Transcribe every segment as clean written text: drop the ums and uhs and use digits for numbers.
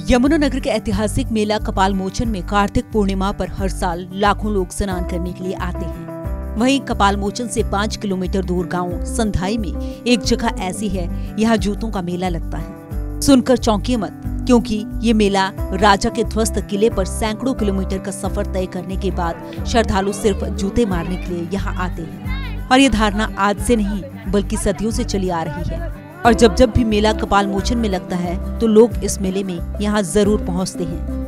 यमुनानगर के ऐतिहासिक मेला कपाल मोचन में कार्तिक पूर्णिमा पर हर साल लाखों लोग स्नान करने के लिए आते हैं। वहीं कपाल मोचन से 5 किलोमीटर दूर गांव संधाई में एक जगह ऐसी है, यहाँ जूतों का मेला लगता है। सुनकर चौंकिए मत, क्योंकि ये मेला राजा के ध्वस्त किले पर सैकड़ों किलोमीटर का सफर तय करने के बाद श्रद्धालु सिर्फ जूते मारने के लिए यहाँ आते हैं। और ये धारणा आज से नहीं बल्कि सदियों से चली आ रही है। और जब जब भी मेला कपाल मोचन में लगता है तो लोग इस मेले में यहाँ जरूर पहुँचते हैं।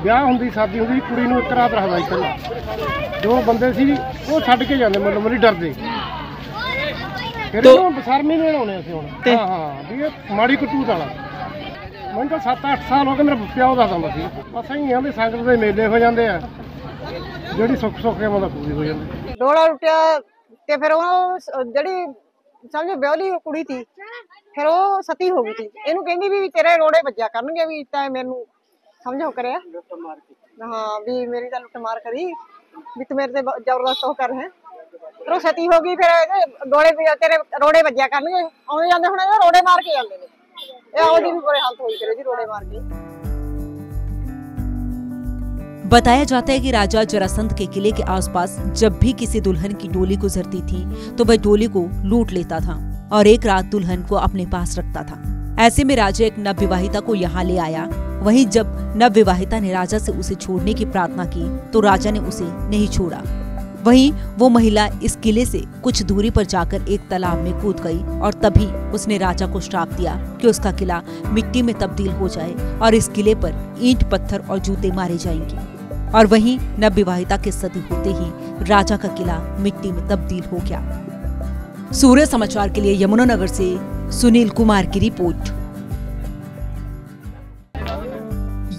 ਵਿਆਹ ਹੁੰਦੀ ਸ਼ਾਦੀ ਹੁੰਦੀ ਕੁੜੀ ਨੂੰ ਇੱਕ ਰਾਤ ਰੱਖਦਾ ਸੀ ਪਹਿਲਾਂ। ਦੋ ਬੰਦੇ ਸੀ ਉਹ ਛੱਡ ਕੇ ਜਾਂਦੇ ਮਤਲਬ ਮੇਰੀ ਡਰਦੇ। ਫਿਰ ਉਹ ਬਸਰਮੀ ਨੇ ਆਉਣੇ ਅਸੀਂ ਹੁਣ। ਹਾਂ ਹਾਂ ਵੀ ਇਹ ਮਾੜੀ ਕਟੂਤ ਵਾਲਾ। ਮੈਨੂੰ ਤਾਂ 7-8 ਸਾਲ ਹੋ ਗਏ, ਮੇਰਾ ਪਿਓ ਦੱਸਦਾ ਹੁੰਦਾ ਸੀ। ਬਸ ਐਂ ਆਂਦੇ ਸੰਗਤ ਦੇ ਮੇਲੇ ਹੋ ਜਾਂਦੇ ਆ, ਜਿਹੜੀ ਸੁੱਖ ਸੁੱਖ ਕੇ ਮਤਲਬ ਪੂਰੀ ਹੋ ਜਾਂਦੀ। ਡੋਲਾ ਲੁੱਟਿਆ ਤੇ ਫਿਰ ਉਹ ਜਿਹੜੀ ਸਮਝੋ ਵਿਆਹਲੀ ਕੁੜੀ ਸੀ, ਫਿਰ ਉਹ ਸਤੀ ਹੋ ਗਈ ਸੀ। ਇਹਨੂੰ ਕਹਿੰਦੀ ਵੀ ਤੇਰੇ ਰੋੜੇ ਵੱਜਿਆ ਕਰਨਗੇ, ਵੀ ਤਾਂ ਮੈਨੂੰ समझो करे हाँ भी मेरी तो लुट मार करी भी तू मेरे से जबरदस्त होकर है। फिर सती होगी, फिर डोले तेरे रोड़े बज्या करनगे। आने जाते हुण रोड़े मार के जाते ने। ओदी भी बुरे हालत होई करे जी रोड़े मार के। बताया जाता है कि राजा जरासंध के किले के आसपास जब भी किसी दुल्हन की डोली गुजरती थी तो वह डोली को लूट लेता था और एक रात दुल्हन को अपने पास रखता था। ऐसे में राजा एक नवविवाहिता को यहाँ ले आया। वहीं जब नवविवाहिता ने राजा से उसे छोड़ने की प्रार्थना की तो राजा ने उसे नहीं छोड़ा। वहीं वो महिला इस किले से कुछ दूरी पर जाकर एक तालाब में कूद गई और तभी उसने राजा को श्राप दिया कि उसका किला मिट्टी में तब्दील हो जाए और इस किले पर ईंट पत्थर और जूते मारे जाएंगे। और वहीं नवविवाहिता के सती होते ही राजा का किला मिट्टी में तब्दील हो गया। सूर्य समाचार के लिए यमुनानगर से सुनील कुमार की रिपोर्ट।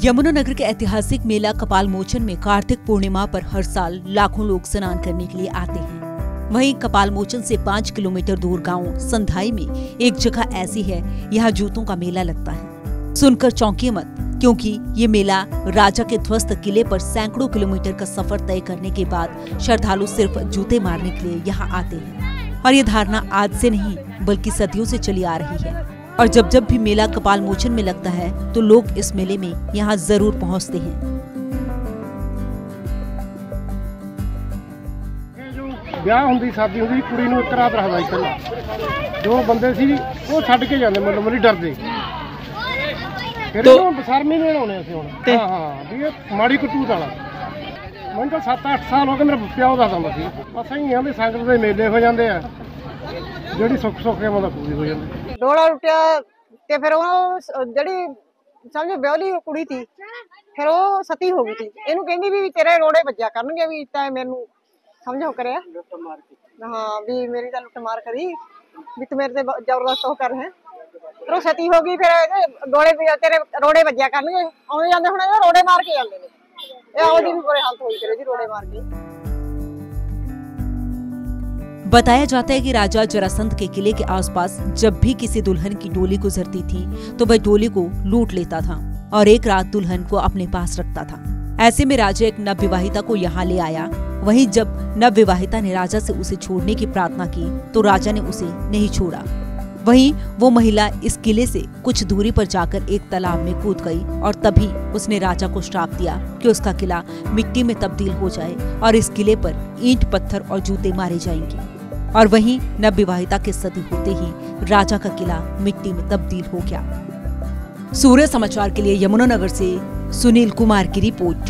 यमुनानगर के ऐतिहासिक मेला कपाल मोचन में कार्तिक पूर्णिमा पर हर साल लाखों लोग स्नान करने के लिए आते हैं। वहीं कपाल मोचन से 5 किलोमीटर दूर गांव संधाई में एक जगह ऐसी है, यहाँ जूतों का मेला लगता है। सुनकर चौंकिए मत, क्योंकि ये मेला राजा के ध्वस्त किले पर सैकड़ों किलोमीटर का सफर तय करने के बाद श्रद्धालु सिर्फ जूते मारने के लिए यहाँ आते हैं। और ये धारणा आज से नहीं बल्कि सदियों से चली आ रही है। और जब जब भी मेला कपाल मोचन में लगता है तो लोग इस मेले में यहाँ जरूर पहुँचते हैं। ਵਿਆਹ ਹੁੰਦੀ ਸ਼ਾਦੀ ਹੁੰਦੀ ਕੁੜੀ ਨੂੰ ਇੱਕ ਰਾਤ ਰੱਖਦਾ ਸੀ ਪਹਿਲਾਂ। ਦੋ ਬੰਦੇ ਸੀ ਉਹ ਛੱਡ ਕੇ ਜਾਂਦੇ ਮਤਲਬ ਮੇਰੀ ਡਰਦੇ। ਫਿਰ ਉਹ ਬਸਰਮੀ ਨੇ ਆਉਣੇ ਅਸੀਂ ਹੁਣ। ਹਾਂ ਹਾਂ ਵੀ ਇਹ ਮਾੜੀ ਕਟੂਤ ਵਾਲਾ। ਮੈਨੂੰ ਤਾਂ 7-8 ਸਾਲ ਹੋ ਗਏ, ਮੇਰਾ ਪਿਓ ਦੱਸਦਾ ਹੁੰਦਾ ਸੀ। ਬਸ ਐਂ ਆਂਦੇ ਸੰਗਤ ਦੇ ਮੇਲੇ ਹੋ ਜਾਂਦੇ ਆ, ਜਿਹੜੀ ਸੁੱਖ ਸੁੱਖ ਕੇ ਮਤਲਬ ਪੂਰੀ ਹੋ ਜਾਂਦੀ। ਡੋਲਾ ਲੁੱਟਿਆ ਤੇ ਫਿਰ ਉਹ ਜਿਹੜੀ ਸਮਝੋ ਵਿਆਹਲੀ ਕੁੜੀ ਸੀ, ਫਿਰ ਉਹ ਸਤੀ ਹੋ ਗਈ ਸੀ। ਇਹਨੂੰ ਕਹਿੰਦੀ ਵੀ ਤੇਰੇ ਰੋੜੇ ਵੱਜਿਆ ਕਰਨਗੇ, ਵੀ ਤਾਂ ਮੈਨੂੰ ਸਮਝੋ ਕਰਿਆ हाँ भी मेरी तो लुट मार करी भी तू मेरे से जबरदस्त होकर है। फिर वो सती होगी, फिर डोले तेरे रोड़े ਵੱਜਿਆ ਕਰਨਗੇ। आने जाते हुण रोड़े मार के जाते ने। ओदी भी बुरे हालत होई करे जी रोड़े मार के। बताया जाता है कि राजा जरासंध के किले के आसपास जब भी किसी दुल्हन की डोली गुजरती थी तो वह डोली को लूट लेता था और एक रात दुल्हन को अपने पास रखता था। ऐसे में राजा एक नवविवाहिता को यहाँ ले आया। वहीं जब नवविवाहिता ने राजा से उसे छोड़ने की प्रार्थना की तो राजा ने उसे नहीं छोड़ा। वहीं वो महिला इस किले से कुछ दूरी पर जाकर एक तालाब में कूद गई और तभी उसने राजा को श्राप दिया कि उसका किला मिट्टी में तब्दील हो जाए और इस किले पर ईंट पत्थर और जूते मारे जाएंगे। और वहीं नवविवाहिता के सती होते ही राजा का किला मिट्टी में तब्दील हो गया। सूर्य समाचार के लिए यमुनानगर से सुनील कुमार की रिपोर्ट।